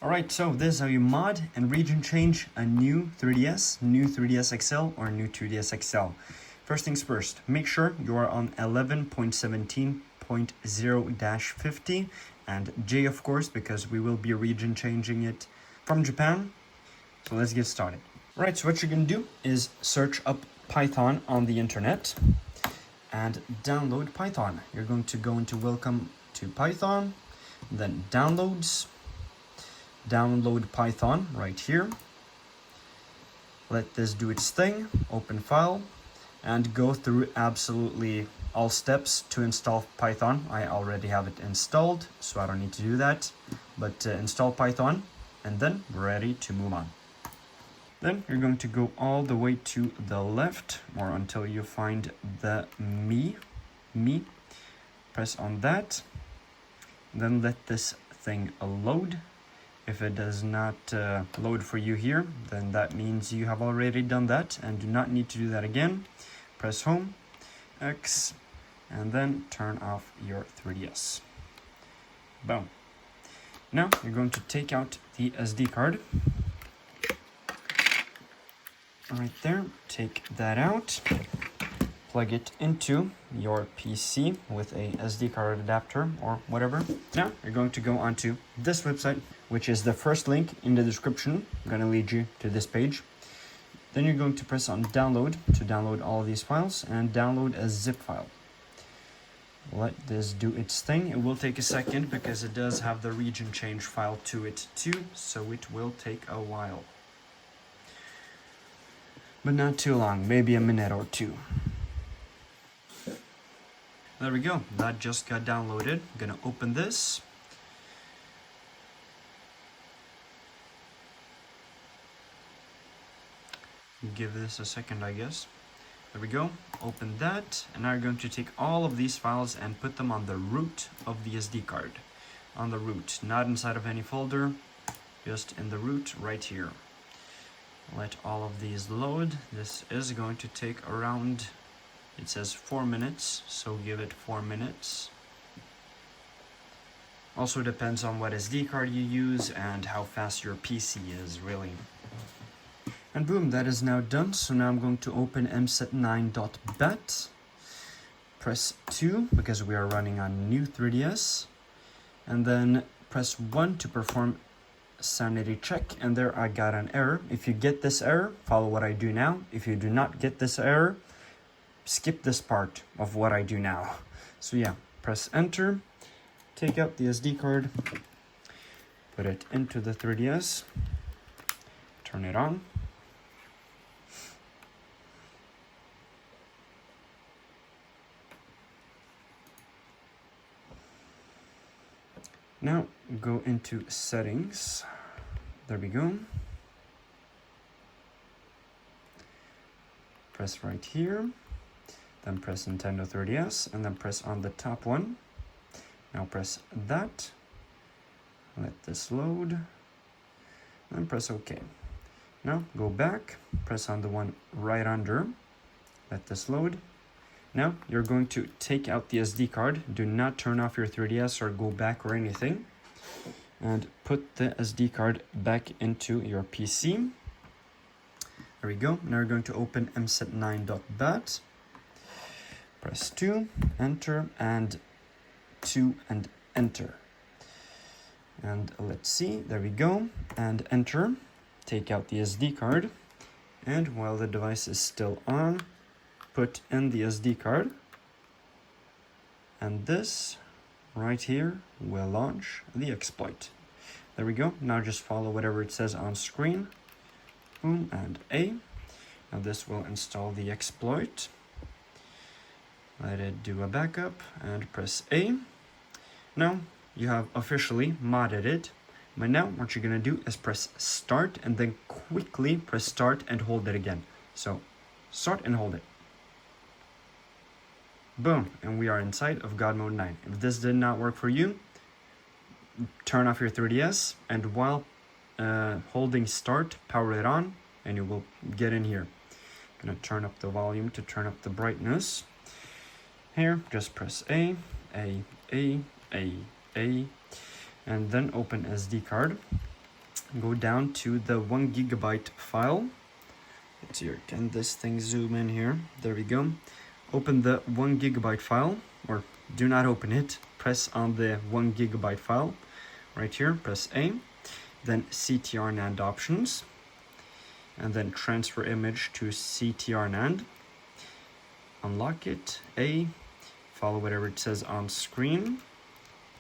Alright, so this is how you mod and region change a new 3DS, new 3DS XL, or new 2DS XL. First things first, make sure you are on 11.17.0-50 and J of course, because we will be region changing it from Japan. So let's get started. Right, so what you're going to do is search up Python on the internet and download Python. You're going to go into Welcome to Python, then Downloads, download Python right here. Let this do its thing, open file, and go through absolutely all steps to install Python. I already have it installed, so I don't need to do that, but install Python, and then we're ready to move on. Then you're going to go all the way to the left, or until you find the me. Press on that, then let this thing load. If it does not load for you here, then that means you have already done that and do not need to do that again. Press home, X, and then turn off your 3DS. Boom. Now you're going to take out the SD card. Right there, take that out. Plug it into your PC with a SD card adapter or whatever. Now you're going to go onto this website, which is the first link in the description. I'm going to lead you to this page. Then you're going to press on download to download all of these files and download a zip file. Let this do its thing. It will take a second because it does have the region change file to it too, so it will take a while. But not too long, maybe a minute or two. There we go, that just got downloaded. I'm gonna open this. Give this a second, I guess. There we go, open that, and now you're going to take all of these files and put them on the root of the SD card. On the root, not inside of any folder, just in the root right here. Let all of these load. This is going to take around, it says 4 minutes, so give it 4 minutes. Also depends on what SD card you use and how fast your PC is, really. And boom, that is now done. So now I'm going to open mset9.bat. Press 2 because we are running on new 3DS. And then press 1 to perform sanity check, and there I got an error. If you get this error, follow what I do now. If you do not get this error, skip this part of what I do now. So yeah, press enter, take out the SD card, put it into the 3DS, turn it on. Now go into settings. There we go. Press right here. Then press Nintendo 3DS and then press on the top one. Now press that. Let this load. Then press OK. Now go back. Press on the one right under. Let this load. Now you're going to take out the SD card. Do not turn off your 3DS or go back or anything. And put the SD card back into your PC. There we go. Now you're going to open mset9.bat. Press 2, enter, and 2 and enter. And let's see, there we go. And enter. Take out the SD card. And while the device is still on, put in the SD card, and this right here will launch the exploit. There we go. Now just follow whatever it says on screen. Boom and A. Now this will install the exploit. Let it do a backup and press A. Now you have officially modded it. But now what you're gonna do is press start and then quickly press start and hold it again. So start and hold it. Boom, and we are inside of God Mode 9. If this did not work for you, turn off your 3DS, and while holding start, power it on, and you will get in here. I'm gonna turn up the volume to turn up the brightness. Here, just press A, and then open SD card. go down to the 1 GB file. Let's see, can this thing zoom in here? There we go. Open the 1 GB file, or do not open it. Press on the 1 GB file right here, press A, then CTR NAND options, and then transfer image to CTR NAND. Unlock it, A, follow whatever it says on screen,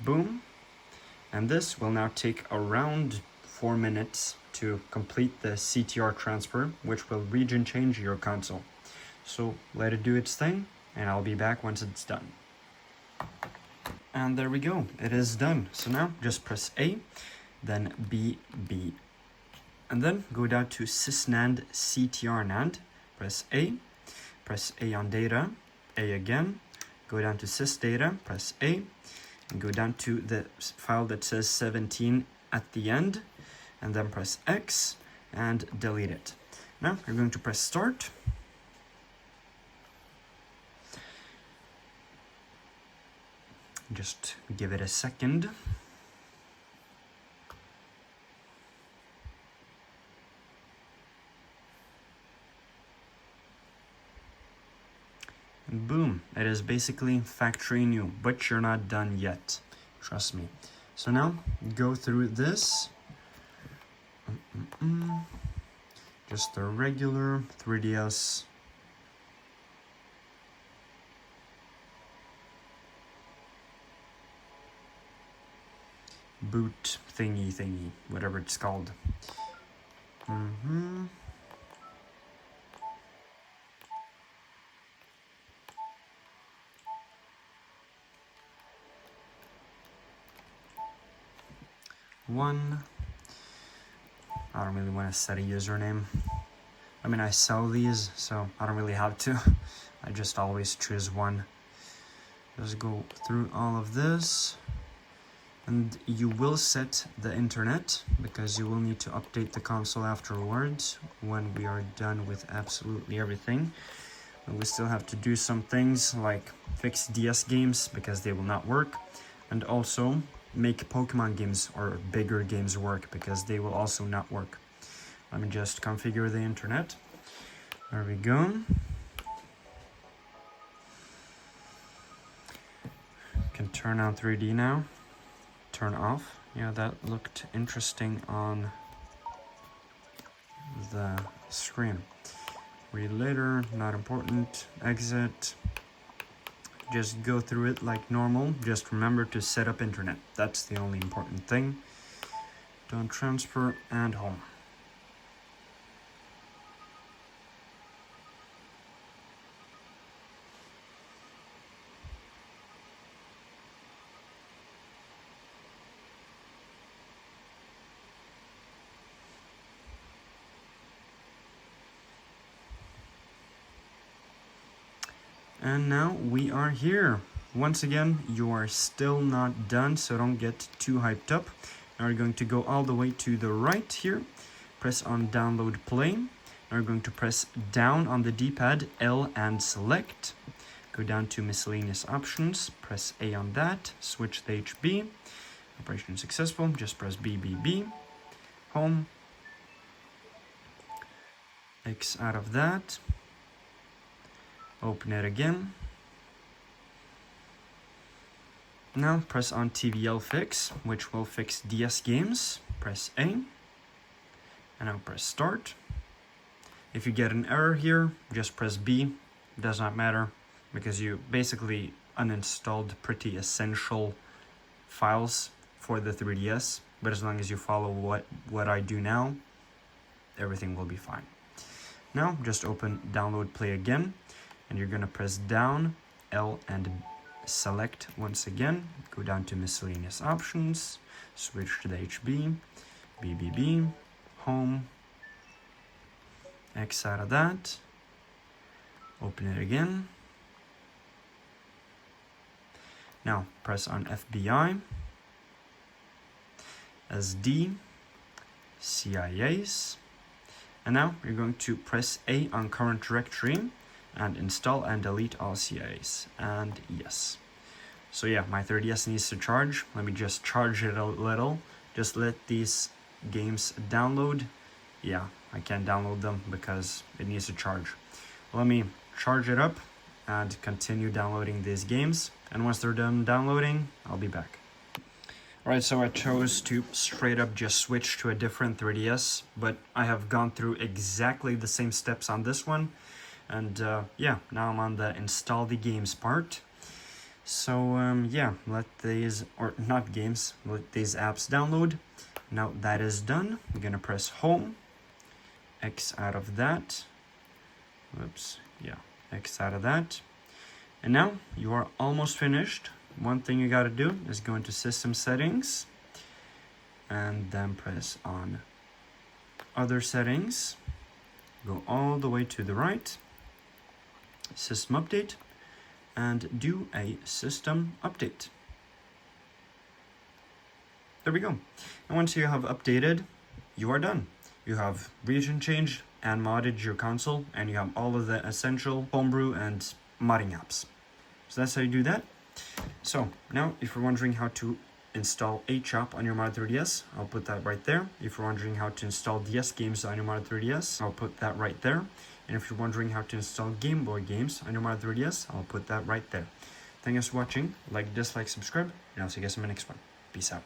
boom. And this will now take around 4 minutes to complete the CTR transfer, which will region change your console. So let it do its thing, and I'll be back once it's done. And there we go, it is done. So now just press A, then B, and then go down to SysNAND CTR NAND, press A on data, A again, go down to SysData, press A, and go down to the file that says 17 at the end, and then press X and delete it. Now you're going to press start. Just give it a second. And boom, it is basically factory new, but you're not done yet. Trust me. So now go through this. Just a regular 3DS. Boot thingy, whatever it's called. I don't really want to set a username. I mean, I sell these, so I don't really have to. I just always choose one. Just go through all of this. And you will set the internet, because you will need to update the console afterwards when we are done with absolutely everything. But we still have to do some things like fix DS games because they will not work, and also make Pokemon games or bigger games work because they will also not work. Let me just configure the internet. There we go. Can turn on 3D now. Turn off. Yeah, that looked interesting on the screen. Read later, not important. Exit. Just go through it like normal. Just remember to set up internet. That's the only important thing. Don't transfer, and home. And now we are here. Once again, you are still not done, so don't get too hyped up. Now we're going to go all the way to the right here. Press on download play. Now we're going to press down on the D-pad, L and select. Go down to miscellaneous options, press A on that, switch the HB. Operation successful, just press B. Home. X out of that. Open it again. Now press on TVL fix, which will fix DS games. Press A. And now press start. If you get an error here, just press B. It does not matter, because you basically uninstalled pretty essential files for the 3DS. But as long as you follow what I do now, everything will be fine. Now just open download play again. And you're going to press down, L and select once again. Go down to miscellaneous options, switch to the HB, B, home, X out of that, open it again. Now press on FBI, SD, CIAs, and now you're going to press A on current directory and install and delete all CIAs, and yes. So yeah, my 3DS needs to charge. Let me just charge it a little. Just let these games download. Yeah, I can't download them because it needs to charge. Let me charge it up and continue downloading these games. And once they're done downloading, I'll be back. Alright, so I chose to straight up just switch to a different 3DS, but I have gone through exactly the same steps on this one. And yeah, now I'm on the install the games part. So yeah, let these, or not games, let these apps download. Now that is done, I'm gonna press home, X out of that. Whoops, yeah, X out of that. And now you are almost finished. One thing you gotta do is go into system settings and then press on other settings. Go all the way to the right, system update, and do a system update. There we go. And once you have updated, you are done. You have region changed and modded your console, and you have all of the essential homebrew and modding apps. So that's how you do that. So now, if you're wondering how to install HOP on your Mario 3DS, I'll put that right there. If you're wondering how to install DS games on your Mario 3DS, I'll put that right there. And if you're wondering how to install Game Boy games on your Mario 3DS, I'll put that right there. Thank you for watching. Like, dislike, subscribe, and I'll see you guys in my next one. Peace out.